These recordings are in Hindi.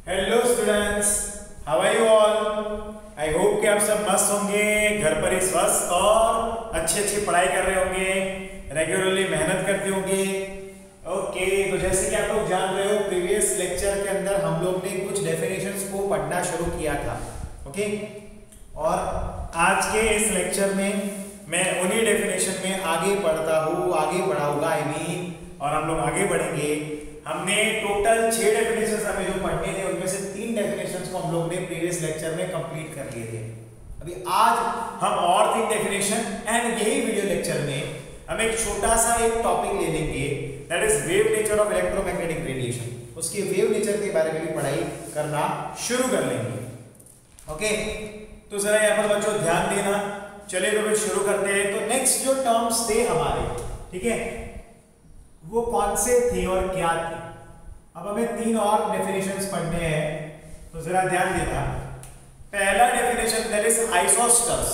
Hello students, how are you all. I hope कि आप सब मस्त होंगे, घर पर ही स्वस्थ और अच्छी पढ़ाई कर रहे होंगे, रेगुलरली मेहनत करते होंगे। ओके, तो जैसे कि आप लोग जान रहे हो, प्रीवियस लेक्चर के अंदर हम लोग ने कुछ डेफिनेशंस को पढ़ना शुरू किया था। ओके, और आज के इस लेक्चर में मैं उन्हीं डेफिनेशन में आगे बढ़ाऊंगा और हम लोग आगे बढ़ेंगे। हमने टोटल 6 डेफिनेशंस हमें जो पढ़ने थे, उनमें से 3 डेफिनेशंस को हम लोग ने प्रीवियस लेक्चर में कंप्लीट कर लिए थे। अभी आज हम और 3 डेफिनेशन एंड यही वीडियो लेक्चर में हम एक छोटा सा एक टॉपिक ले लेंगे, that is wave nature of electromagnetic radiation. उसके वेव नेचर के बारे में भी पढ़ाई करना शुरू कर लेंगे। ओके, तो जरा यहाँ पर बच्चों ध्यान देना। चलिए तो फिर शुरू करते हैं। तो नेक्स्ट जो टर्म्स थे हमारे, ठीक है, वो कौन से थे और क्या थे। अब हमें 3 और डेफिनेशंस पढ़ने हैं, तो जरा ध्यान देना। पहला डेफिनेशन दैट इज आइसोस्टर्स।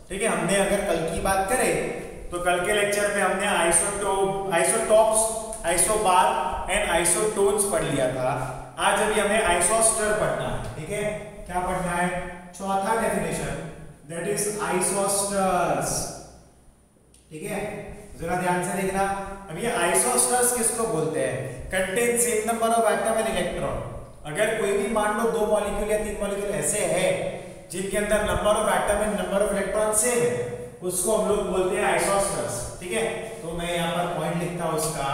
ठीक है, हमने अगर कल की बात करें तो कल के लेक्चर में हमने आइसोटॉप्स, आइसोबार एंड आइसोटोन्स पढ़ लिया था। आज अभी हमें आइसोस्टर पढ़ना है। ठीक है, क्या पढ़ना है? चौथा डेफिनेशन दैट इज आइसोस्टर्स। ठीक है, जरा ध्यान से देखना। अब ये आइसोस्टर्स किसको बोलते हैं? Contain same number of atom and electron. अगर कोई भी मान लो 2 मॉलिक्यूल या 3 मॉलिक्यूल ऐसे हैं जिनके अंदर number of atom and number of electron same है, उसको हम लोग बोलते हैं आइसोस्टर्स। ठीक है, तो मैं यहां पर पॉइंट लिखता हूं उसका,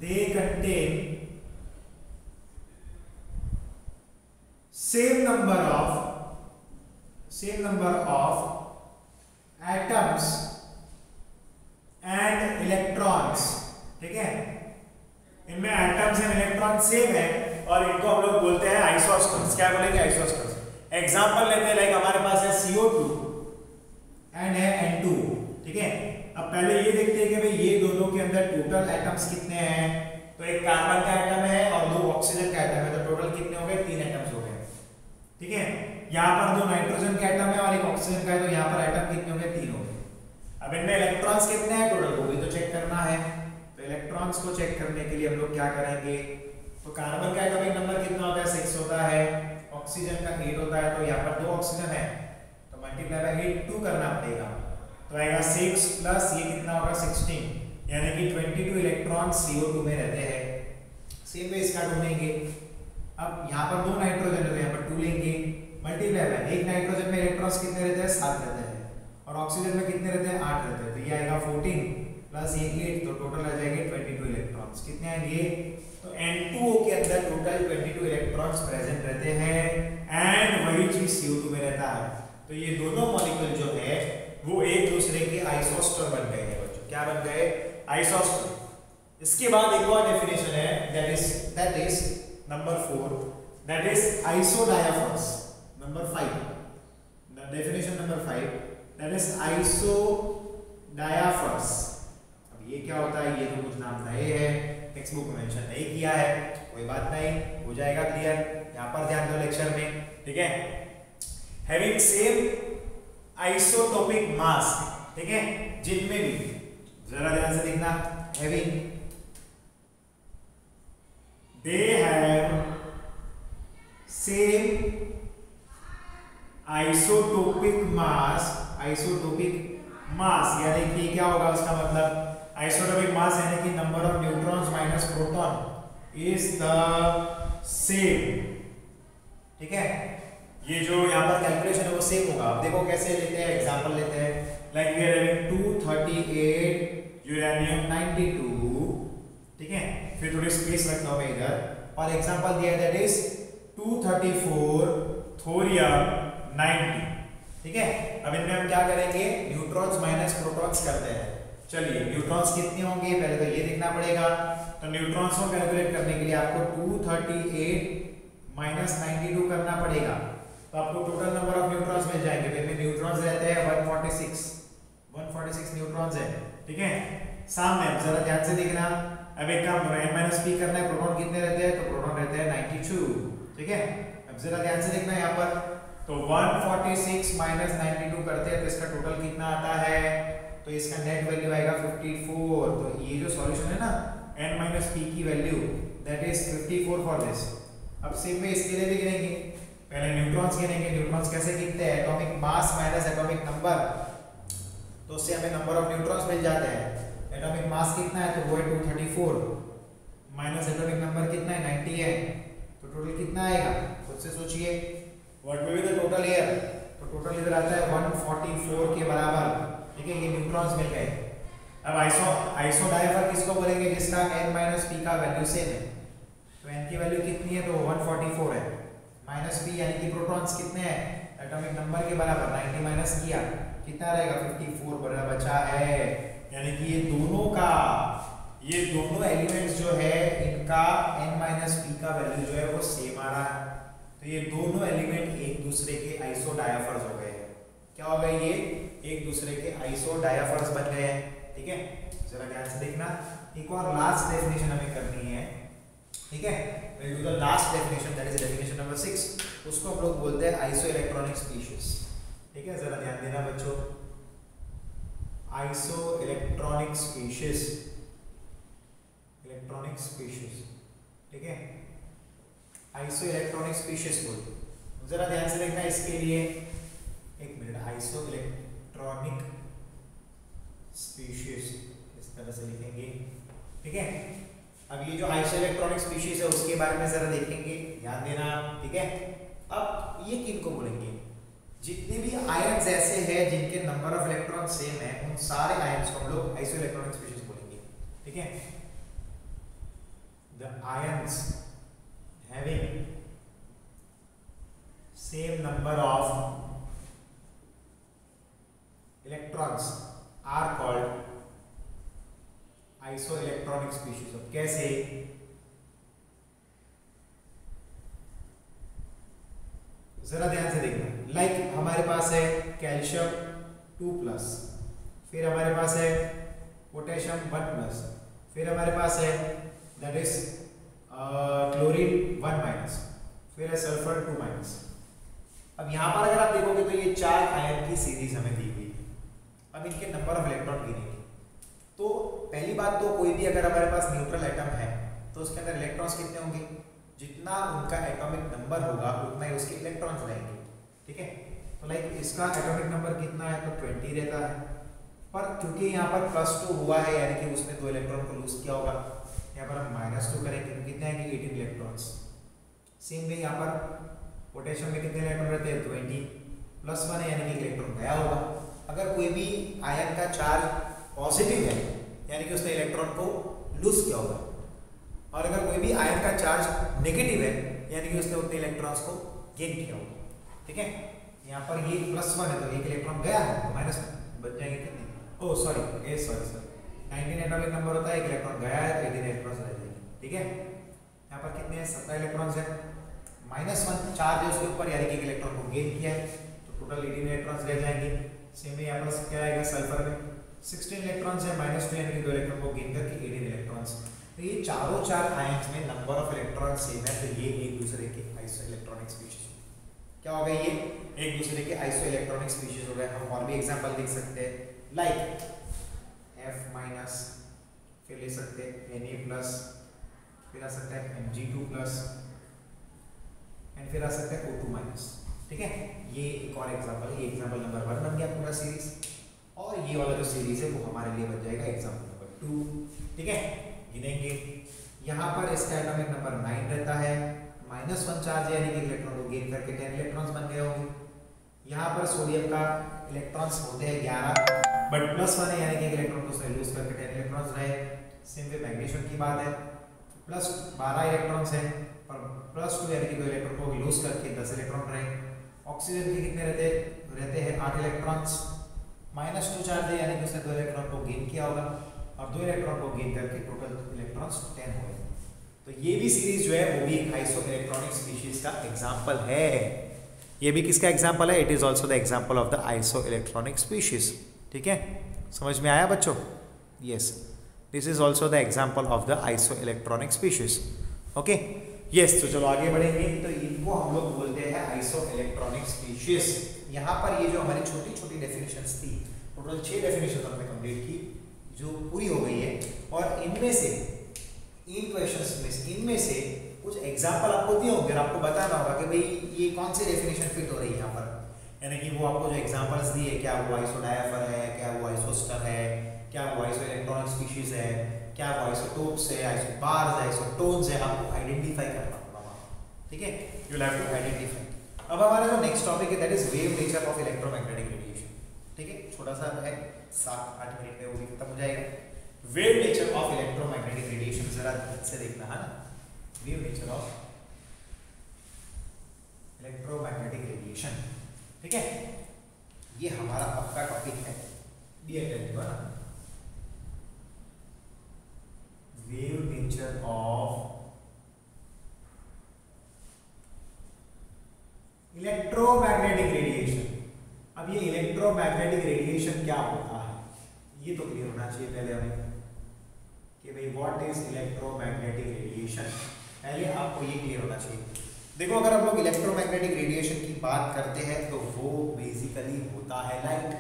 they contain same number of atoms and electrons. ठीक है, इनमें एटम्स एंड इलेक्ट्रॉन सेम है और इनको हम लोग बोलते हैं आइसोस्टर्स। क्या बोलेंगे? आइसोस्टर्स। एग्जांपल लेते हैं, लाइक हमारे पास है CO2 एंड है N2। ठीक है, अब पहले ये देखते हैं कि भाई ये दोनों के अंदर टोटल एटम्स कितने हैं। तो एक कार्बन का एटम है और 2 ऑक्सीजन का एटम है, तो टोटल कितने हो गए? 3 एटम्स हो गए। ठीक है, यहाँ पर 2 नाइट्रोजन का एटम है और एक ऑक्सीजन का है, तो यहाँ पर एटम कितने हो गए? 3 हो गए। अब इनमें इलेक्ट्रॉन्स कितने हैं टोटल, वो भी तो चेक करना है। तो इलेक्ट्रॉन्स को चेक करने के लिए हम लोग क्या करेंगे? तो कार्बन का एटॉमिक नंबर कितना होता है? 6 होता है। ऑक्सीजन का 8 होता है, तो यहाँ पर 2 ऑक्सीजन है, तो मल्टीप्लाई बाय 8 2 करना पड़ेगा, तो आएगा 6 प्लस ये कितना होगा? 16, यानी कि 22 इलेक्ट्रॉन CO2 में रहते हैं। सेम वे इसका ढूंढेंगे। अब यहाँ पर 2 नाइट्रोजन है, तो यहाँ पर 2 लेंगे, मल्टीप्लाई बाय एक नाइट्रोजन में इलेक्ट्रॉन्स कितने रहते हैं? 7 रहते हैं, और ऑक्सीजन में कितने रहते हैं? 8 रहते हैं, तो ये आएगा 14 प्लस ये 8, तो टोटल आ जाएंगे 22 इलेक्ट्रॉन्स। कितने आएंगे? तो N2O के अंदर टोटल 22 इलेक्ट्रॉन्स प्रेजेंट रहते हैं एंड वही चीज CO2 में रहता है। तो ये दोनों मॉलिक्यूल जो है वो एक दूसरे के आइसोस्टर बन गए हैं बच्चों। क्या बन गए? आइसोस्टर। इसके बाद एक और डेफिनेशन है, that is number 4, that is isodiaphers. Number 5, definition number 5, that is isodiaphers. अब ये क्या होता है? ये तो कुछ नाम नए है, टेक्स्ट बुक में मेंशन नहीं किया है, कोई बात नहीं, हो जाएगा क्लियर। यहाँ पर ध्यान दो लेक्चर में। ठीक है, हैविंग सेम आइसोटोपिक मास। ठीक है, जिनमें भी, जरा ध्यान से देखना, having, they have same isotopic mass, यानी कि क्या होगा उसका मतलब? आइसोटोपिक मास यानी कि number of neutrons minus proton is the same. ठीक है, ये जो यहाँ पर कैलकुलेशन है वो सेम होगा। अब देखो कैसे लेते हैं, एग्जांपल लेते हैं, like we are having 238 uranium 92। ठीक है, फिर थोड़ी स्पेस रखना होगा इधर, और एग्जांपल दिया है दैट इज 234 थोरियम 90। ठीक है, अब इनमें हम क्या करेंगे? न्यूट्रॉन्स माइनस प्रोटॉन्स करते हैं। चलिए, न्यूट्रॉन्स कितने होंगे पहले तो ये देखना पड़ेगा। तो न्यूट्रॉन्स को कैलकुलेट करने के लिए आपको 238 माइनस 92 करना पड़ेगा, तो आपको टोटल नंबर ऑफ न्यूट्रॉन्स मिल जाएंगे। तो इनमें न्यूट्रॉन्स रहते हैं 146 न्यूट्रॉन्स है। ठीक है, सामने जरा ध्यान से देखना। अब एक काम n माइनस p करना है, प्रोटॉन कितने रहते हैं? तो प्रोटॉन रहते हैं 92। ठीक है, अब जरा ध्यान से देखना यहाँ पर, तो 146 माइनस 92 करते हैं तो इसका टोटल कितना आता है? तो इसका नेट वैल्यू आएगा 54। तो ये जो सॉल्यूशन है ना, n माइनस p की value that is 54 for this, अब सेम में इसके लिए भी गिनेंगे, पहले न्यूट्रॉन्स गिनेंगे। न्यूट्रॉन्स कैसे गिनते हैं? Atomic mass minus atomic number, तो उससे हमें नंबर ऑफ न्यूट्रॉन्स मिल जाते हैं। एटॉमिक मास कितना है? तो वो है 234 माइनस एटॉमिक नंबर कितना है? 90 है, तो टोटल कितना आएगा? खुद से सोचिए, what will be the total here? तो टोटल इधर आता है 144 के बराबर, ठीक है। ये न्यूट्रॉन्स मिल गए। अब आइसो डायफर किसको बोलेंगे? जिसका n माइनस p का वैल्यू सेम है। तो n की वैल्यू कितनी है? तो 144 है, माइनस p यानी कि प्रोटॉन्स कितने हैं एटॉमिक नंबर के बराबर, 90 माइनस किया कितना रहेगा? 54 बराबर बचा है। यानी कि ये दोनों एलिमेंट्स जो है इनका n माइनस p का वैल्यू जो है वो सेम आ रहा है। तो ये दोनों एलिमेंट एक दूसरे के आइसो डायफर्स हो गए हैं। क्या हो गए? ये एक दूसरे के आइसो डायफर्स बन गए हैं, ठीक है। जरा ध्यान से देखना, एक और लास्ट डेफिनेशन हमें करनी है, ठीक है। we'll do the last definition, that is definition number 6, उसको हम लोग बोलते हैं आइसो इलेक्ट्रॉनिक स्पीशीज, ठीक है। जरा ध्यान देना बच्चों, आइसो इलेक्ट्रॉनिक स्पीशीज, ठीक है। आइसो इलेक्ट्रॉनिक स्पीशीज बोलते हैं। जरा ध्यान से देखना, इसके लिए एक मिनट, आइसो इलेक्ट्रॉनिक स्पीशीज इस तरह से लिखेंगे, ठीक है। अब ये जो आइसो इलेक्ट्रॉनिक स्पीशीज है उसके बारे में जरा देखेंगे, ध्यान देना, ठीक है। अब ये किनको बोलेंगे? जितने भी आयन्स ऐसे हैं जिनके नंबर ऑफ इलेक्ट्रॉन सेम है, उन सारे आयन्स को हम लोग आइसो इलेक्ट्रॉनिक स्पीशीज बोलेंगे, ठीक है। The ions having same number of electrons are called isoelectronic species. कैसे? जरा ध्यान से देखना, लाइक हमारे पास है कैल्शियम 2+, फिर हमारे पास है पोटेशियम 1+, फिर हमारे पास है दैट इज क्लोरीन 1-, फिर है सल्फर 2-। अब यहां पर अगर आप देखोगे तो ये 4 आयन की सीरीज हमें दी हुई है। अब इनके नंबर ऑफ इलेक्ट्रॉन गिनेंगे। तो पहली बात तो कोई भी अगर हमारे पास न्यूट्रल एटम है तो उसके अंदर इलेक्ट्रॉन्स कितने होंगे? जितना उनका एटॉमिक नंबर होगा उतना ही उसके इलेक्ट्रॉन्स रहेंगे, ठीक है। तो लाइक इसका एटॉमिक नंबर कितना है? तो 20 रहता है, पर क्योंकि यहाँ पर +2 हुआ है यानी कि उसने 2 इलेक्ट्रॉन को लूज किया होगा, यहाँ पर हम -2 करेंगे तो कितने आएंगे? 18 इलेक्ट्रॉन्स। सेम वे यहाँ पर पोटेशियम में कितने इलेक्ट्रॉन रहते हैं? 20 +1 है यानी कि इलेक्ट्रॉन गया होगा। अगर कोई भी आयन का चार्ज पॉजिटिव है यानी कि उसने इलेक्ट्रॉन को लूज किया होगा, और अगर कोई भी आयन का चार्ज नेगेटिव है यानी कि उसने उतने इलेक्ट्रॉन्स को गेन किया होगा, ठीक है। यहाँ पर ये +1 है तो एक इलेक्ट्रॉन गया है तो माइनस बच जाएंगे कितने? ओह सॉरी 19 एटॉमिक नंबर होता है, एक इलेक्ट्रॉन गया है तो 18 इलेक्ट्रॉन्स रह जाएंगे, ठीक है। यहाँ पर कितने हैं? 17 इलेक्ट्रॉन्स है, -1 चार्ज है उसके ऊपर यानी कि एक इलेक्ट्रॉन को गेन किया है तो टोटल 18 इलेक्ट्रॉन्स रह जाएंगे। सेम में यहाँ पर क्या आएगा? सल्फर में 16 इलेक्ट्रॉन्स है, -2 यानी कि 2 इलेक्ट्रॉन को गेन करके 18 इलेक्ट्रॉन्स। तो ये चारों 4 आयन्स में नंबर ऑफ इलेक्ट्रॉन सेम है, तो ये एक दूसरे के आइसो इलेक्ट्रॉनिक स्पीशीज क्या हो गए? ये एक दूसरे के आइसो इलेक्ट्रॉनिक स्पीशीज हो गए। हम और भी एग्जांपल देख सकते हैं, लाइक F-, फिर ले सकते हैं Na+, फिर आ सकता है Mg2+, एंड फिर आ सकता है O2-, ठीक है। ये एक और एग्जांपल है, ये एग्जांपल नंबर 1 बन गया पूरा सीरीज, और ये वाला जो सीरीज है वो हमारे लिए बन जाएगा एग्जांपल नंबर 2, ठीक है। गिनेंगे, यहाँ पर इसका एटॉमिक नंबर 9 रहता है, -1 चार्ज यानी कि इलेक्ट्रॉन को गेन करके 10 इलेक्ट्रॉन्स बन गए होंगे। यहाँ पर सोडियम का इलेक्ट्रॉन्स होते हैं 11, बट +1 है यानी कि इलेक्ट्रॉन को उसने लूज करके 10 इलेक्ट्रॉन्स रहे। सेम वे मैग्नीशियम की बात है, +12 इलेक्ट्रॉन्स है, पर +2 यानी कि 2 इलेक्ट्रॉन को लूज करके 10 इलेक्ट्रॉन रहे। ऑक्सीजन के कितने रहते हैं? 8 इलेक्ट्रॉन्स, -2 चार्ज है यानी कि उसने 2 इलेक्ट्रॉन को गेन किया होगा, और 2 इलेक्ट्रॉन को गेन करके टोटल इलेक्ट्रॉन्स 10 हो गए। तो ये भी सीरीज जो है वो भी एक आइसो इलेक्ट्रॉनिक स्पीशीज का एग्जांपल है। ये भी किसका एग्जांपल है? It is also the example of the iso electronic species, ठीक है। समझ में आया बच्चों? Yes, this is also the example of the iso electronic species, okay. Yes, तो चलो आगे बढ़ेंगे। तो इनको हम लोग बोलते हैं आइसो इलेक्ट्रॉनिक स्पीशीज। यहाँ पर ये जो हमारी छोटी छोटी डेफिनेशंस थी, टोटल 6 डेफिनेशन हमने कंप्लीट की जो पूरी हो गई है, और इनमें से इन क्वेश्चंस में इनमें से कुछ एग्जाम्पल आपको दिए होंगे और आपको बताना होगा कि भाई ये कौन सी डेफिनेशन फिट हो रही है यहाँ पर, यानी कि वो आपको जो एग्जाम्पल्स दिए, क्या वो आइसोडायाफर है, क्या वो आइसोस्टर है, क्या वो आइसो इलेक्ट्रॉनिक स्पीशीज है, क्या वो आइसोटोप्स है, आइसोबार्स है, आइसोटोन्स है, आपको आइडेंटिफाई करना होगा, ठीक है, you will have to identify. अब हमारा जो नेक्स्ट टॉपिक है that is wave nature of electromagnetic radiation, ठीक है, छोटा सा है 7-8 मिनट में वो भी खत्म हो जाएगा। Wave nature of electromagnetic radiation जरा ध्यान से देखना है ना, wave nature of electromagnetic radiation, ठीक है, ये हमारा आपका टॉपिक है, बी अटेंटिव है ना, wave nature of electromagnetic radiation. अब ये इलेक्ट्रोमैग्नेटिक रेडिएशन क्या होता है ये तो क्लियर होना चाहिए पहले हमें कि भाई व्हाट इज इलेक्ट्रोमैग्नेटिक रेडिएशन, पहले आपको ये क्लियर होना चाहिए। देखो अगर हम लोग इलेक्ट्रोमैग्नेटिक रेडिएशन की बात करते हैं तो वो बेसिकली होता है लाइट,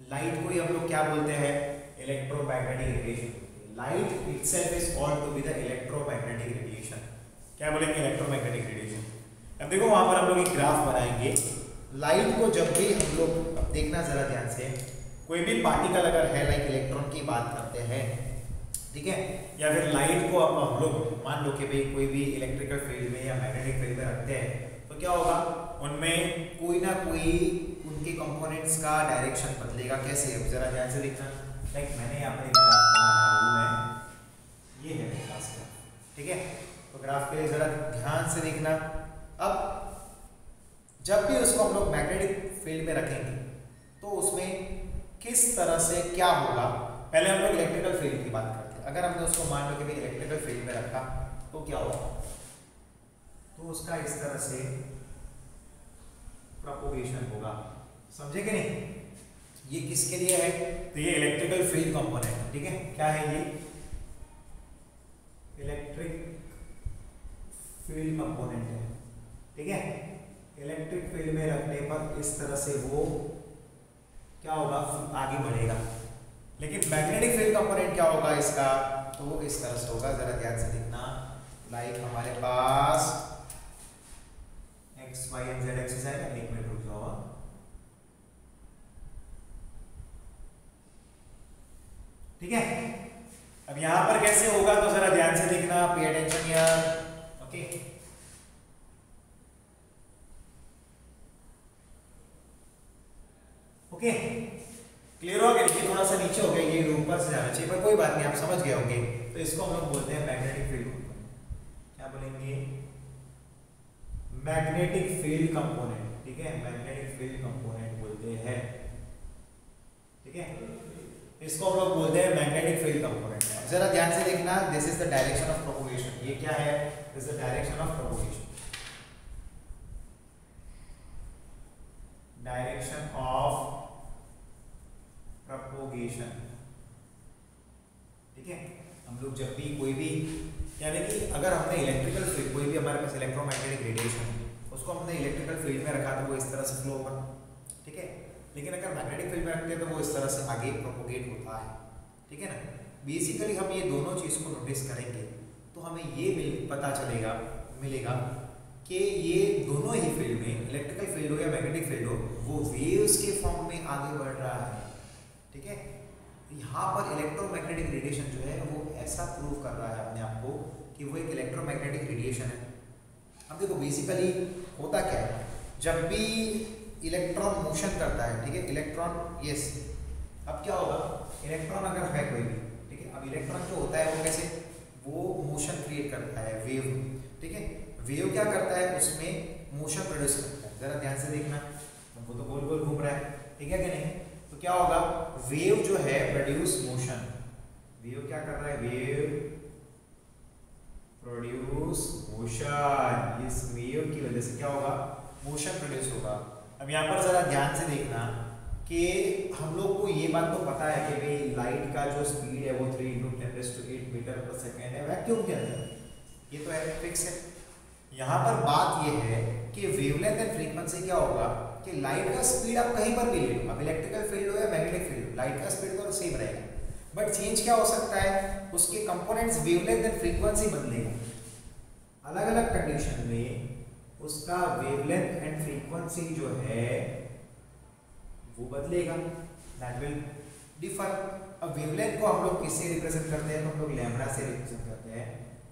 लाइट को ही हम लोग क्या बोलते हैं, electromagnetic radiation. Light itself is called to be the electromagnetic radiation, क्या बोलेंगे, इलेक्ट्रोमैग्नेटिक रेडिएशन। अब देखो वहां पर हम लोग एक ग्राफ बनाएंगे, लाइट को जब भी हम लोग, देखना जरा ध्यान से, कोई भी पार्टिकल अगर है लाइक इलेक्ट्रॉन की बात करते हैं, ठीक है, या फिर लाइट को अब हम लोग मान लो कि भाई कोई भी इलेक्ट्रिकल फील्ड में या मैग्नेटिक फील्ड में रखते हैं तो क्या होगा, उनमें कोई ना कोई उनके कंपोनेंट्स का डायरेक्शन बदलेगा। कैसे, जरा ध्यान से देखना, लाइक मैंने यहाँ पर एक ग्राफ बनाया है, ये है ग्राफ, ठीक है, तो ग्राफ के लिए जरा ध्यान से देखना। अब जब भी उसको हम लोग मैग्नेटिक फील्ड में रखेंगे तो उसमें किस तरह से क्या होगा, पहले हम लोग इलेक्ट्रिकल फील्ड की बात करते हैं। अगर हमने उसको मान लो कि भाई इलेक्ट्रिकल फील्ड में रखा तो क्या होगा, तो उसका इस तरह से प्रोपगेशन होगा, समझे कि नहीं। ये किसके लिए है, तो ये इलेक्ट्रिकल फील्ड कंपोनेंट, ठीक है, क्या है ये, इलेक्ट्रिक फील्ड कंपोनेंट है, ठीक है। इलेक्ट्रिक फील्ड में रखने पर इस तरह से वो क्या होगा, आगे बढ़ेगा। लेकिन मैग्नेटिक फील्ड कंपोनेंट क्या होगा इसका, तो इस तरह से होगा, जरा ध्यान से देखना, लाइक हमारे पास x y and z axis है, एक मिनट रुक जाओ, ठीक है। अब यहां पर कैसे होगा तो जरा ध्यान से देखना, pay attention here, okay. Okay, clear हो गया, ये थोड़ा सा नीचे हो गया, ये ऊपर से जाना चाहिए, पर कोई बात नहीं, आप समझ गए होंगे। तो इसको हम लोग बोलते हैं मैग्नेटिक फील्ड कंपोनेंट, क्या बोलेंगे, मैग्नेटिक फील्ड कंपोनेंट, ठीक है, मैग्नेटिक फील्ड कंपोनेंट बोलते हैं, ठीक है, इसको हम लोग बोलते हैं मैग्नेटिक फील्ड कंपोनेंट। जरा ध्यान से देखना, this is the direction of propagation, ये क्या है, this is the direction of propagation, direction of propagation, ठीक है। हम लोग जब भी कोई भी, यानी कि अगर हमने इलेक्ट्रिकल फील्ड, कोई भी हमारे पास इलेक्ट्रोमैग्नेटिक रेडिएशन, उसको हमने इलेक्ट्रिकल फील्ड में रखा तो वो इस तरह से फ्लो होगा, ठीक है। लेकिन अगर मैग्नेटिक फील्ड में रखते हैं तो वो इस तरह से आगे प्रोपगेट होता है, ठीक है ना। बेसिकली हम ये दोनों चीज़ को नोटिस करेंगे तो हमें ये पता मिलेगा कि ये दोनों ही फील्ड में, इलेक्ट्रिकल फील्ड हो या मैग्नेटिक फील्ड हो, वो वेव्स के फॉर्म में आगे बढ़ रहा है, ठीक है। यहाँ पर इलेक्ट्रोमैग्नेटिक रेडिएशन जो है वो ऐसा प्रूव कर रहा है अपने आप को कि वो एक इलेक्ट्रोमैग्नेटिक रेडिएशन है। अब देखो बेसिकली होता क्या है, जब भी इलेक्ट्रॉन मोशन करता है, ठीक है, इलेक्ट्रॉन, यस, अब क्या होगा, इलेक्ट्रॉन अगर है कोई भी, ठीक है, अब इलेक्ट्रॉन जो होता है वो कैसे, वो मोशन क्रिएट करता है, वेव, ठीक है। वेव क्या करता है, उसमें मोशन प्रोड्यूस करता है, जरा ध्यान से देखना, वो तो गोल गोल घूम रहा है, ठीक है कि नहीं। तो क्या होगा, वेव जो है प्रोड्यूस मोशन, वेव क्या कर रहा है, वेव प्रोड्यूस मोशन, इस वेव की वजह से क्या होगा, मोशन प्रोड्यूस होगा। अब यहाँ पर जरा ध्यान से देखना कि हम लोग को ये बात तो पता है कि भाई लाइट का जो स्पीड है वो 3 × 10⁸ मीटर पर सेकेंड है वैक्यूम के अंदर, ये तो है, फिक्स है। यहाँ पर बात ये है कि वेवलेंथ एंड फ्रीक्वेंसी क्या होगा कि लाइट का स्पीड आप कहीं पर भी ले लो, अब इलेक्ट्रिकल फील्ड हो या मैग्नेटिक फील्ड, लाइट का स्पीड तो सेम रहेगा, बट चेंज क्या हो सकता है, उसके कंपोनेंट्स वेवलेंथ एंड फ्रीक्वेंसी बदलेगा, अलग अलग कंडीशन में उसका वेवलेंथ एंड फ्रीक्वेंसी जो है वो बदलेगा, दैट विल डिफर। अब वेवलेंथ को हम लोग किससे रिप्रेजेंट करते हैं? तो हम लोग लैम्बडा से रिप्रेजेंट करते हैं,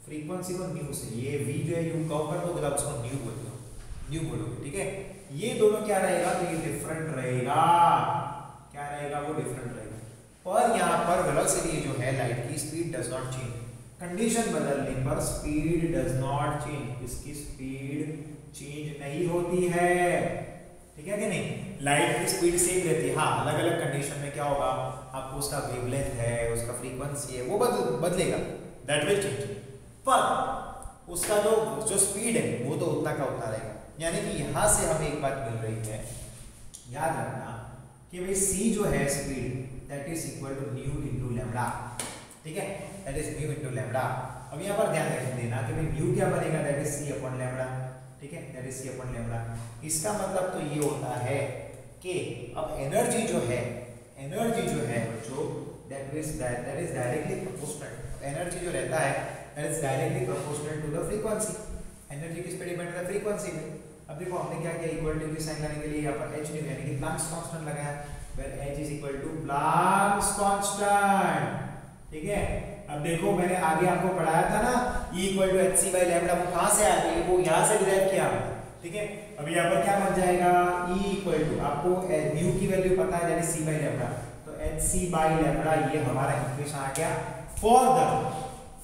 फ्रीक्वेंसी को न्यू से। ये v जो है यू कव कर दोगे, उसको न्यू बोलते हो, न्यू बोलोगे, ठीक है। ये दोनों क्या रहेगा? तो ये डिफरेंट रहेगा। क्या रहेगा? वो डिफरेंट रहेगा। पर यहाँ पर वेलोसिटी जो है लाइट की, speed does not change. Condition बदलने पर स्पीड डज नॉट चेंज, इसकी स्पीड चेंज नहीं होती है, ठीक है कि नहीं? लाइट की स्पीड सेम रहती है। हाँ, अलग अलग कंडीशन में क्या होगा, आपको उसका वेवलेंथ है, उसका फ्रीक्वेंसी है, वो बदलेगा, दैट विल चेंज। पर उसका जो स्पीड है वो तो उतना का उतना रहेगा। यानी कि यहाँ से हमें एक बात मिल रही है, याद रखना कि भाई c जो है speed, that is equal to nu into lambda, ठीक है, that is nu into lambda. अब यहाँ पर ध्यान रख देना कि भाई न्यू क्या बनेगा? That is c upon lambda, ठीक है, that is c upon lambda. इसका मतलब तो ये होता है कि अब एनर्जी जो है बच्चों, that is directly proportional. Energy जो रहता है that is directly proportional to the frequency. Energy किस पे डिपेंड है? फ्रीक्वेंसी पे। अब देखो हमने क्या किया, इक्वल टू की साइन लाने के लिए यहाँ पर h यानी कि प्लैंक्स कांस्टेंट लगाया, where h is equal to Planck's constant, ठीक है। अब देखो मैंने आगे आपको पढ़ाया था ना, E equal to hc by lambda, वो कहाँ से आया? तो वो यहाँ से डिराइव किया, ठीक है। अब यहाँ पर क्या बन जाएगा? E इक्वल टू, आपको न्यू की वैल्यू पता है, यानी c बाय लैम्बडा, तो hc बाय लैम्बडा ये हमारा इक्वेशन आ गया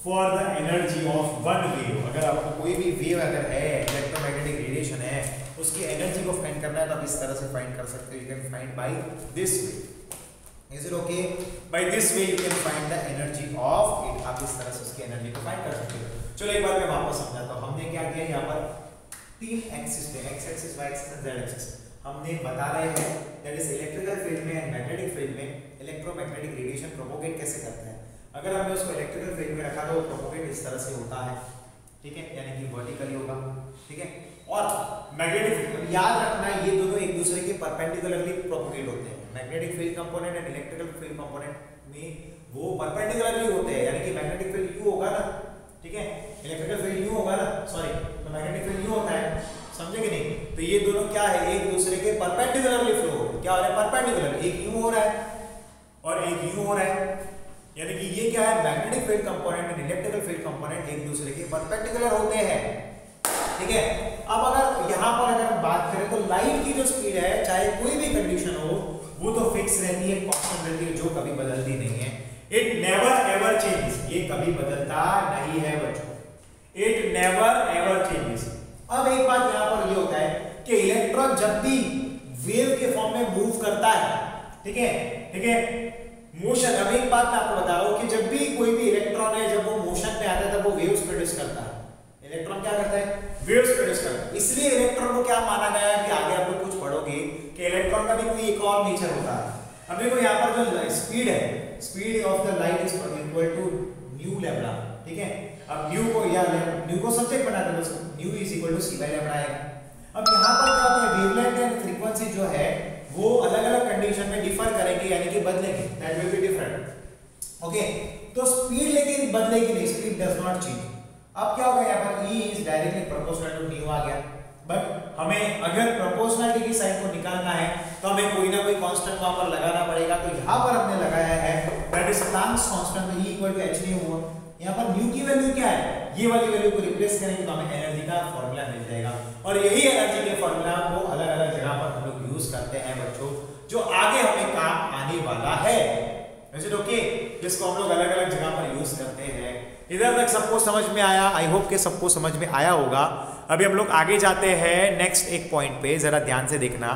for the energy of one wave. अगर आपको कोई भी वेव अगर है, इलेक्ट्रोमैग्नेटिक रेडिएशन है, उसकी एनर्जी को फाइंड करना है तो आप इस तरह से फाइंड कर सकते हो। You can find by this way, is it okay? By this way you can find the energy of it. आप इस तरह से उसकी एनर्जी को फाइंड कर सकते हो। चलो एक बार मैं वापस समझाता हूँ। हमने क्या किया, यहाँ पर तीन एक्सिस पे, X axis, Y axis and Z axis, हमने बता रहे हैं दैट इज इलेक्ट्रिकल फील्ड में एंड मैग्नेटिक फील्ड में इलेक्ट्रोमैग्नेटिक रेडिएशन प्रोपोगेट कैसे करते हैं। अगर हमने उसको इलेक्ट्रिकल फील्ड में रखा तो प्रोपोगेट इस तरह से होता है, ठीक है, यानी कि वर्टिकली होगा, ठीक है। और मैग्नेटिक फील्ड, याद रखना ये दोनों एक दूसरे के परपेंडिकुलरली प्रोपोगेट होते हैं। Magnetic field component and electrical field component में वो परपेंडिकुलरली होते हैं, यानी कि मैग्नेटिक फील्ड यू होगा ना, ठीक है, इलेक्ट्रिकल फील्ड यू होगा ना, सॉरी, तो मैग्नेटिक फील्ड यू होता है, समझे कि नहीं? तो ये दोनों क्या है, एक दूसरे के परपेंडिकुलरली फ्लो हो रहे हैं। क्या हो रहा है? परपेंडिकुलर, एक यूं हो रहा है और एक यूं हो रहा है, यानी कि ये क्या है, magnetic field component and electrical field component एक दूसरे के परपेंडिकुलर होते हैं, ठीक है। अब अगर यहाँ पर अगर हम बात करें तो लाइट की जो स्पीड है, चाहे कोई भी कंडीशन हो, वो तो फिक्स रहती है, कांस्टेंट रहती है, जो कभी बदलती नहीं है। इट नेवर एवर चेंजेस, ये कभी बदलता नहीं है बच्चों, इट नेवर एवर चेंजेस। अब एक बात यहाँ पर ये होता है कि इलेक्ट्रॉन जब भी वेव के फॉर्म में मूव करता है, ठीक है, ठीक है, मोशन। अब एक बात मैं आपको बता रहा हूं कि जब भी कोई भी इलेक्ट्रॉन है, जब वो मोशन में आता है तब वो वेव्स प्रोड्यूस करता है। इलेक्ट्रॉन क्या करता है? वेव्स प्रोड्यूस करता है। इसलिए इलेक्ट्रॉन को क्या माना गया है कि आगे आप लोग कुछ पढ़ोगे कि इलेक्ट्रॉन का भी कोई एक और नेचर होता है। अब देखो यहाँ पर जो स्पीड है, speed of the light is equal to nu lambda, ठीक है। अब न्यू को या न्यू को सब्जेक्ट बना दो, nu is equal to c by lambda आएगा। अब यहाँ पर क्या होता है, वेवलेंथ एंड फ्रीक्वेंसी जो है वो अलग अलग कंडीशन में डिफर करेंगे, यानी कि बदलेंगे, that will be different, okay. तो स्पीड लेकिन बदलेगी नहीं, स्पीड डज नॉट चेंज। अब क्या होगा, यहाँ पर E is directly proportional to nu आ गया, बट हमें अगर प्रोपोर्शनलिटी की साइन को निकालना है तो हमें कोई ना कोई कांस्टेंट वहां पर लगाना पड़ेगा। तो यहाँ पर हमने लगाया है दैट इज प्लैंक्स कांस्टेंट, तो E equal to h nu हुआ। यहाँ पर न्यू की वैल्यू क्या है, ये वाली वैल्यू को रिप्लेस करेंगे तो हमें एनर्जी का फॉर्मूला मिल जाएगा। और यही एनर्जी के फॉर्मूला को अलग अलग जगह पर हम लोग यूज करते हैं बच्चों, जो आगे हमें काम आने वाला है, इज इट ओके, जिसको हम लोग अलग अलग जगह पर यूज करते हैं। इधर तक सबको समझ में आया? आई होप के सबको समझ में आया होगा। अभी हम लोग आगे जाते हैं नेक्स्ट एक पॉइंट पे, जरा ध्यान से देखना,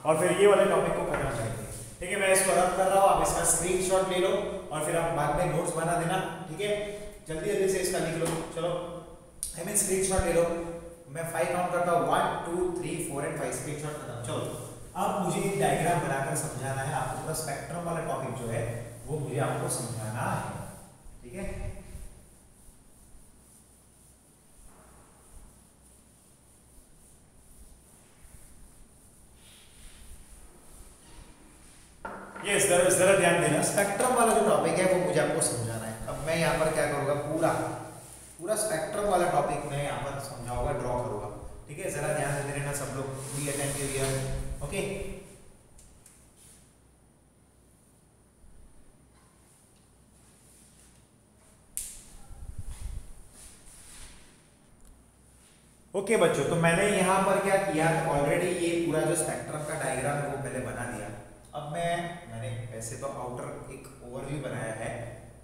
और फिर ये वाले टॉपिक को खत्म करेंगे, ठीक है। मैं इसको रब कर रहा हूँ, आप इसका स्क्रीनशॉट ले लो और फिर आप बाद में नोट्स बना देना, ठीक है। जल्दी जल्दी से इसका लिख लो, चलो, आई मीन स्क्रीनशॉट ले लो। मैं 5 काउंट करता हूँ, 1 2 3 4 एंड 5 स्क्रीनशॉट करता हूँ। चलो, अब मुझे एक डायग्राम बनाकर समझाना है आपको, पूरा स्पेक्ट्रम वाला टॉपिक जो है वो मुझे आपको समझाना है, ठीक है। यस, जरा ध्यान देना, स्पेक्ट्रम वाला जो टॉपिक है वो मुझे आपको समझाना है। अब मैं यहाँ पर क्या करूँगा, पूरा स्पेक्ट्रम वाला टॉपिक मैं यहाँ पर समझाऊंगा, ड्रॉ करूंगा, ठीक है। जरा ध्यान देते रहना सब लोग, be attentive here, okay. Okay बच्चों, तो मैंने यहाँ पर क्या किया, ऑलरेडी ये पूरा जो स्पेक्ट्रम का डायग्राम है वो पहले बना दिया। अब मैंने वैसे तो आउटर एक ओवरव्यू बनाया है,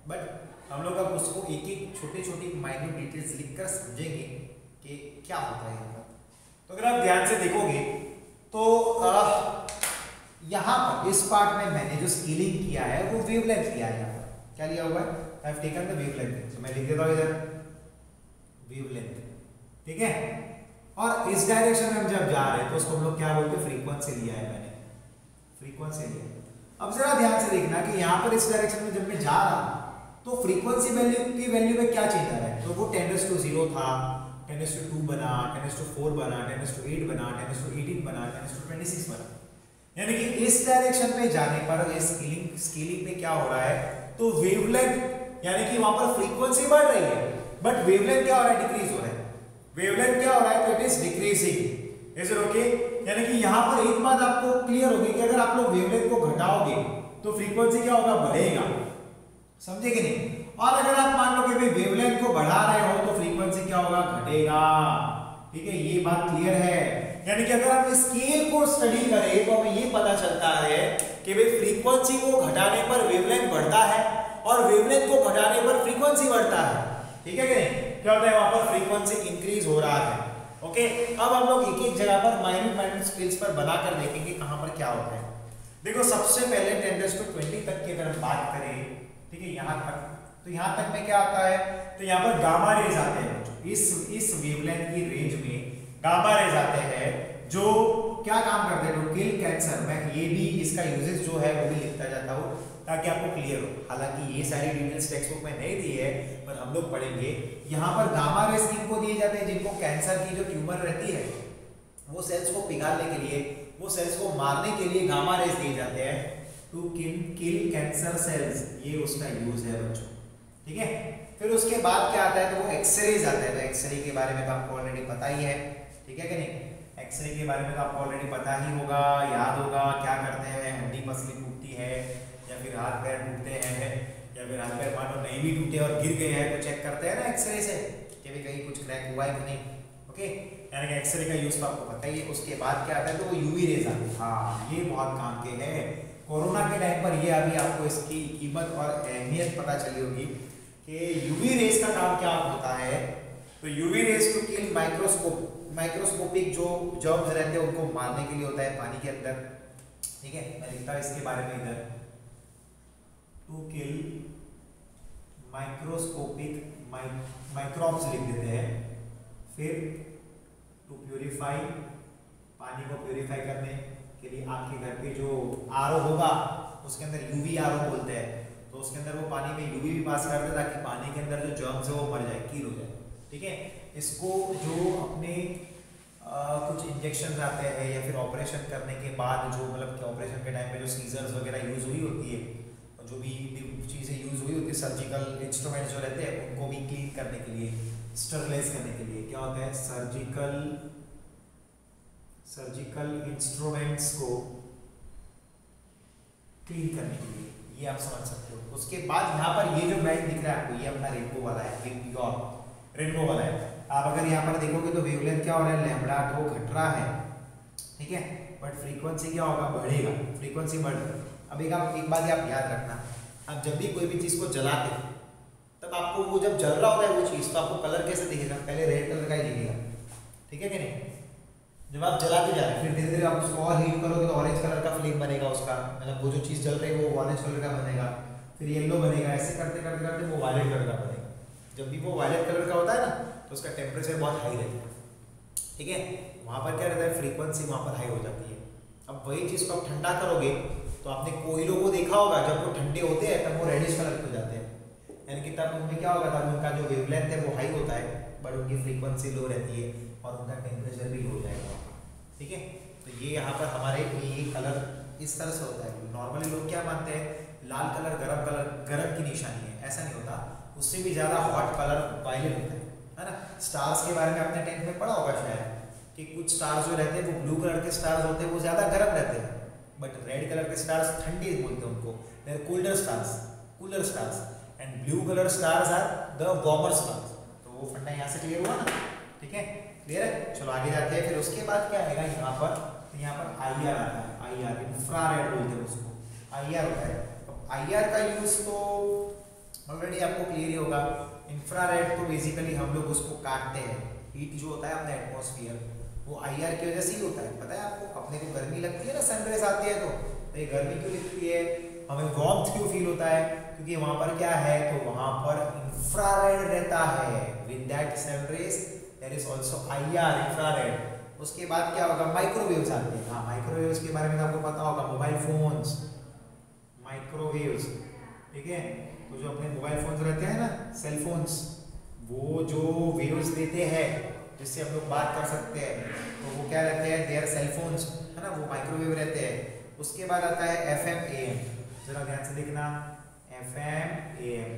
बट हम लोग अब उसको एक एक छोटी छोटी माइन्यूट डिटेल्स लिखकर समझेंगे कि क्या होता है यहाँ पर। तो अगर आप ध्यान से देखोगे तो यहाँ पर इस पार्ट में मैंने जो स्केलिंग किया है वो वेवलेंथ किया है। यहाँ पर क्या लिया हुआ है, I have taken the wavelength, तो मैं लिख देता हूँ इधर वेवलेंथ, ठीक है। और इस डायरेक्शन में हम जब जा रहे हैं तो उसको हम लोग क्या बोलते हैं, फ्रीक्वेंसी लिया है मैंने, फ्रीक्वेंसी लिया। अब जरा ध्यान से देखना कि यहाँ पर इस डायरेक्शन में जब मैं जा रहा हूँ तो फ्रीक्वेंसी वैल्यू की वैल्यू में क्या चेंज आ रहा है, तो वो 10⁻⁴ था, 10⁻² बना, 10⁻⁴ बना, 10⁻8 बना, 10⁻18 बना, 10⁻26 बना। यानी कि इस डायरेक्शन में जाने पर इस स्केलिंग में क्या हो रहा है, तो वेवलेंथ यानी कि वहां पर फ्रीक्वेंसी बढ़ रही है, बट वेवलेंथ क्या हो रहा है, डिक्रीज हो रहा है। वेवलेंथ क्या हो रहा है, तो it is decreasing, is it okay. यानी कि यहाँ पर एक बात आपको क्लियर होगी कि अगर आप लोग वेवलेंथ को घटाओगे तो फ्रीक्वेंसी क्या होगा, बढ़ेगा, समझे कि नहीं। और अगर आप मान लो कि भाई वेवलेंथ को बढ़ा रहे हो तो फ्रीक्वेंसी क्या होगा, घटेगा, ठीक है, ये बात क्लियर है। यानी कि अगर हम स्केल को स्टडी करें तो हमें ये पता चलता है कि भाई फ्रीक्वेंसी को घटाने पर वेवलेंथ बढ़ता है और वेवलेंथ को घटाने पर फ्रीक्वेंसी बढ़ता है, ठीक है कि नहीं। क्या होता है, वहां पर फ्रीक्वेंसी इंक्रीज हो रहा है, ओके। अब हम लोग एक एक जगह पर माइन्यूट स्केल्स पर बनाकर देखेंगे कहां पर क्या होता है। देखो सबसे पहले 10⁻20 तक की अगर हम बात करें, ठीक है, यहां तक, तो यहां तक में क्या आता है, तो यहां पर गामा रेज आते हैं। इस वेवलेंथ की रेंज में गामा रेज आते हैं जो क्या काम करते हैं, टू किल कैंसर। मैं ये भी इसका यूजेस जो है वो भी लिखता जाता हूं ताकि आपको क्लियर हो। हालांकि ये सारी डिटेल्स टेक्स्ट बुक में नहीं दी है, पर हम लोग पढ़ेंगे। यहाँ पर गामा रेज किनको दिए जाते हैं, जिनको कैंसर की जो ट्यूमर रहती है वो सेल्स को पिघालने के लिए, वो सेल्स को मारने के लिए गामा रेज दिए जाते हैं, टू किल कैंसर सेल्स, ये उसका यूज है बच्चों, ठीक है। फिर उसके बाद क्या आता है, तो वो एक्सरेज आता है। तो एक्सरे के बारे में तो आपको ऑलरेडी पता ही है, ठीक है कि नहीं। एक्सरे के बारे में तो आपको ऑलरेडी पता ही होगा, याद होगा। क्या करते हैं, हड्डी पसली टूटती है या फिर हाथ पैर टूटते हैं या फिर हाथ पैर मानो नहीं भी टूटे और गिर गए हैं तो चेक करते हैं ना एक्सरे से कि भी कहीं कुछ क्रैक हुआ है कि नहीं, ओके। यानी कि एक्सरे का यूज तो आपको पता ही है। उसके बाद क्या आता है, तो वो यूवी रेज आती है। हाँ, ये बहुत काम के हैं। कोरोना के टाइम पर ये अभी आपको इसकी कीमत और अहमियत पता चली होगी कि यूवी रेज का काम क्या होता है। तो UV rays to kill microscopic जो जर्म्स रहते हैं उनको मारने के लिए होता है पानी के अंदर, ठीक है। मैं लिखता हूं इसके बारे में इधर, टू किल माइक्रोस्कोपिक माइक्रोब्स लिख देते हैं। फिर टू प्यूरिफाई, पानी को प्यूरिफाई करने के लिए आपके घर पे जो आरओ होगा उसके अंदर यूवी आरओ बोलते हैं, तो उसके अंदर वो पानी में यूवी भी पास कर दे ताकि पानी के अंदर जो जर्म्स है वो मर जाए, कील हो जाए, ठीक है। इसको जो अपने कुछ इंजेक्शन आते हैं या फिर ऑपरेशन करने के बाद जो मतलब कि ऑपरेशन के टाइम पे जो सीजर्स वगैरह यूज हुई होती है और जो भी चीज़ें यूज हुई होती है, सर्जिकल इंस्ट्रूमेंट्स जो रहते हैं उनको भी क्लीन करने के लिए, स्टरलाइज करने के लिए क्या होता है, सर्जिकल इंस्ट्रूमेंट्स को क्लीन करने के लिए, ये आप समझ सकते हो। उसके बाद यहाँ पर ये जो बैंड दिख रहा है आपको, ये अपना रेनबो वाला है, ये प्योर रेनबो वाला है। आप अगर यहाँ पर देखोगे तो वेवलेंथ क्या हो रहा है, लैम्बडा तो घट रहा है, ठीक है, बट फ्रीक्वेंसी क्या होगा, बढ़ेगा, फ्रीक्वेंसी बढ़ रही है। अब एक बात आप याद रखना, आप जब भी कोई भी चीज़ को जलाते तब आपको वो जब जल रहा होता है वो चीज़, तो आपको कलर कैसे दिखेगा, पहले रेड कलर का ही दिखेगा, ठीक है कि नहीं। जब आप जलाते जा रहे हैं फिर धीरे धीरे आप उसको और हीट करोगे तो ऑरेंज कलर का फ्लेम बनेगा उसका, मतलब वो जो चीज़ जल रही है वो ऑरेंज कलर का बनेगा, फिर येलो बनेगा, ऐसे करते करते करते वो वायलेट कलर का बनेगा। जब भी वो वायलेट कलर का होता है ना तो उसका टेम्परेचर बहुत हाई रहता है, ठीक है। वहाँ पर क्या रहता है, फ्रीक्वेंसी वहाँ पर हाई हो जाती है। अब वही चीज़ को आप ठंडा करोगे तो आपने कोयलों को देखा होगा, जब वो ठंडे होते हैं तब वो रेडिश कलर के हो जाते हैं, यानी कि तब उनमें क्या होगा, तब उनका जो वेवलेंथ है वो हाई होता है बट उनकी फ्रीक्वेंसी लो रहती है और उनका टेम्परेचर भी लो हो जाएगा, ठीक है। तो ये यहाँ पर हमारे ये कलर इस तरह से होता है। नॉर्मली लोग क्या मानते हैं, लाल कलर गर्म की निशानी है, ऐसा नहीं होता। उससे भी ज़्यादा हॉट कलर वायलेट होता है, है ना। स्टार्स के बारे में आपने 10th में पढ़ा होगा शायद कि कुछ स्टार्स जो रहते हैं वो ब्लू कलर के स्टार्स होते हैं, वो ज़्यादा गर्म रहते हैं, बट रेड कलर के स्टार्स ठंडे बोलते हैं उनको, they are cooler stars and blue colour stars are the warmer stars. तो वो फंडा यहाँ से क्लियर हुआ ना, ठीक है, क्लियर है। चलो आगे जाते हैं। फिर उसके बाद क्या आएगा यहाँ पर IR आता है, IR इंफ्रारेड बोलते हैं उसको, IR होता है। अब IR का यूज तो ऑलरेडी आपको क्लियर ही होगा। इंफ्रारेड तो बेसिकली हम लोग उसको काटते हैं, हीट जो होता है अपना एटमॉस्फेयर वो IR की वजह से ही होता है। पता है आपको, अपने को गर्मी लगती है ना, सनरेज आती है तो ये गर्मी क्यों लगती है, हमें वार्मथ क्यों फील होता है, क्योंकि वहां पर क्या है, तो वहां पर इंफ्रारेड रहता है। With that sunrays there is also IR infrared. उसके बाद क्या होगा, माइक्रोवेव्स आते हैं। हाँ, माइक्रोवेव्स के बारे में आपको पता होगा, मोबाइल फोन्स माइक्रोवेव्स, ठीक है। तो जो अपने मोबाइल फोन्स रहते हैं ना, सेल फोन्स, वो जो वेव्स देते हैं जिससे हम लोग बात कर सकते हैं, तो वो क्या रहते हैं, देयर सेल फोन्स, है ना, वो माइक्रोवेव रहते हैं। उसके बाद आता है FM AM, जरा ध्यान से देखना, FM AM,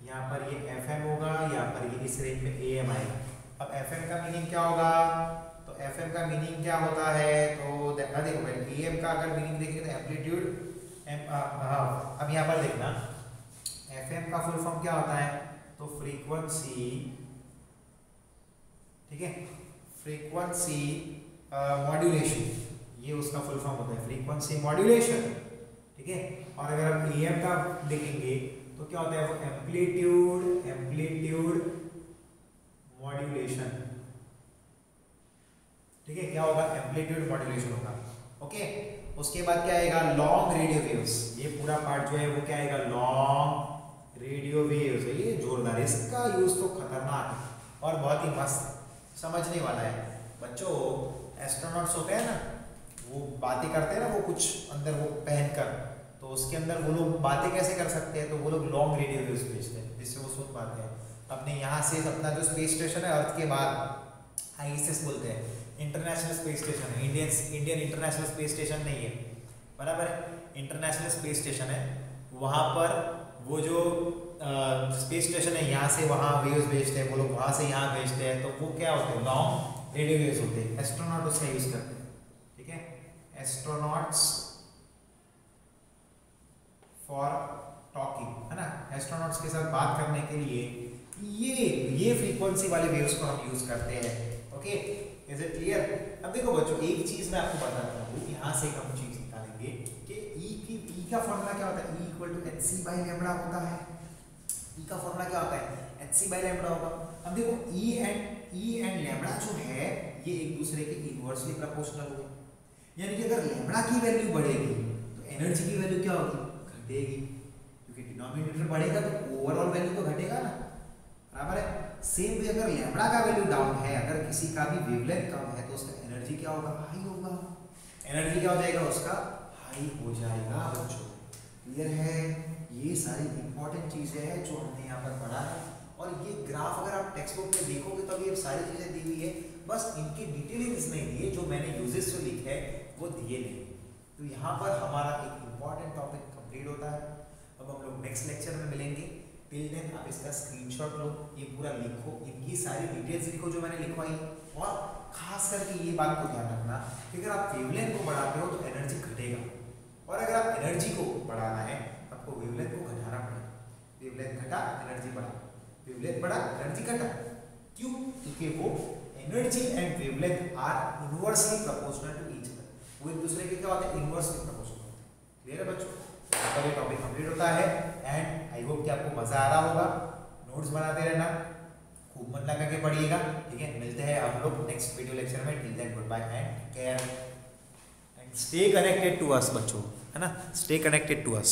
यहाँ पर ये FM होगा, यहाँ पर ये इस रेंज में AM आएगा। अब FM का मीनिंग क्या होगा, तो FM का मीनिंग क्या होता है, तो देखो AM का अगर मीनिंग देखेंगे तो एम्पलीट्यूड, अब यहाँ पर देखना FM का फुल फॉर्म क्या होता है, तो फ्रीक्वेंसी, ठीक है, फ्रीक्वेंसी मॉड्यूलेशन, ये उसका फुल फॉर्म होता है, फ्रीक्वेंसी मॉड्यूलेशन, ठीक है। और अगर हम AM का देखेंगे तो क्या होता है, वो एम्पलीट्यूड मॉड्यूलेशन, ठीक है, क्या होगा, एम्पलीट्यूड मॉड्यूलेशन होगा, ओके। उसके बाद क्या आएगा, लॉन्ग रेडियो वेव्स, ये पूरा पार्ट जो है वो क्या आएगा, लॉन्ग रेडियो वेव्स। ये जोरदार, इसका यूज तो खतरनाक और बहुत ही मस्त समझने वाला है। बच्चों, एस्ट्रोनॉट्स होते हैं ना, वो बातें करते हैं ना, वो कुछ अंदर वो पहनकर, तो उसके अंदर वो लोग बातें कैसे कर सकते हैं, तो वो लोग लॉन्ग रेडियो वेव्स भेजते हैं जिससे वो सुन पाते हैं। अपने यहाँ से अपना जो स्पेस स्टेशन है अर्थ के बाद, ISS बोलते हैं, इंटरनेशनल स्पेस स्टेशन है, इंडियन इंटरनेशनल स्पेस स्टेशन नहीं है, बराबर है, इंटरनेशनल स्पेस स्टेशन है। वहाँ पर वो जो स्पेस स्टेशन है, यहाँ से वहाँ वेव्स भेजते हैं, वो लोग वहाँ से यहाँ भेजते हैं, तो वो क्या होते हैं, लॉन्ग रेडियो वेव्स होते हैं। एस्ट्रोनॉट उसका यूज करते हैं, ठीक है, एस्ट्रोनॉट्स फॉर टॉकिंग, है ना, एस्ट्रोनॉट्स के साथ बात करने के लिए ये फ्रीक्वेंसी वाले वेव्स को हम यूज करते हैं, ओके। Is it clear. अब देखो बच्चों, एक चीज मैं आपको बताता हूँ, यहाँ से हम चीज निकालेंगे कि E का फॉर्मूला क्या होता है, E = hc/λ होता है। E का फॉर्मूला क्या होता है, hc/λ होगा। अब देखो E एंड लैम्बडा जो है ये एक दूसरे के इनवर्सली प्रोपोर्शनल होंगे, यानी कि अगर लैम्बडा की वैल्यू बढ़ेगी तो एनर्जी की वैल्यू क्या होगी, घटेगी, क्योंकि डिनोमिनेटर बढ़ेगा तो ओवरऑल वैल्यू तो घटेगा ना, बराबर है। सेम वे अगर लैम्बडा का वैल्यू डाउन है, अगर किसी का भी वेवलेंथ कम है, तो उसका एनर्जी क्या होगा, हाई होगा। एनर्जी क्या हो जाएगा, उसका हाई हो जाएगा। बच्चों क्लियर है, ये सारी इंपॉर्टेंट चीजें हैं जो हमने यहाँ पर पढ़ा है। और ये ग्राफ अगर आप टेक्स्ट बुक में देखोगे तो ये सारी चीजें दी हुई है, बस इनकी डिटेलिंग्स नहीं दिए, जो मैंने यूजेस जो लिखे हैं वो दिए नहीं। तो यहाँ पर हमारा एक इंपॉर्टेंट टॉपिक कंप्लीट होता है। अब हम लोग नेक्स्ट लेक्चर में मिलेंगे। टिल देन आप इसका स्क्रीनशॉट लो, ये पूरा लिखो, इनकी सारी डिटेल्स लिखो जो मैंने लिखवाई, और खास करके ये बात को ध्यान रखना कि अगर आप वेवलेंथ को बढ़ाते हो तो एनर्जी घटेगा, और अगर आप एनर्जी को बढ़ाना है आपको वेवलेंथ को घटाना पड़ेगा। वेवलेंथ घटा, एनर्जी बढ़ा, वेवलेंथ बढ़ा, एनर्जी घटा। क्यों? क्योंकि वो energy and wavelength are inversely proportional to each other, वो एक दूसरे के क्या होते हैं, इनवर्सली प्रोपोर्शनल होते हैं। क्लियर है बच्चों? ये टॉपिक कंप्लीट होता है एंड आई होप कि आपको मजा आ रहा होगा। नोट्स बनाते रहना, खूब मन लगा के पढ़िएगा, ठीक है। मिलते हैं हम लोग नेक्स्ट वीडियो लेक्चर में। Till then goodbye and care and stay connected to us बच्चों, है ना, स्टे कनेक्टेड टू अस।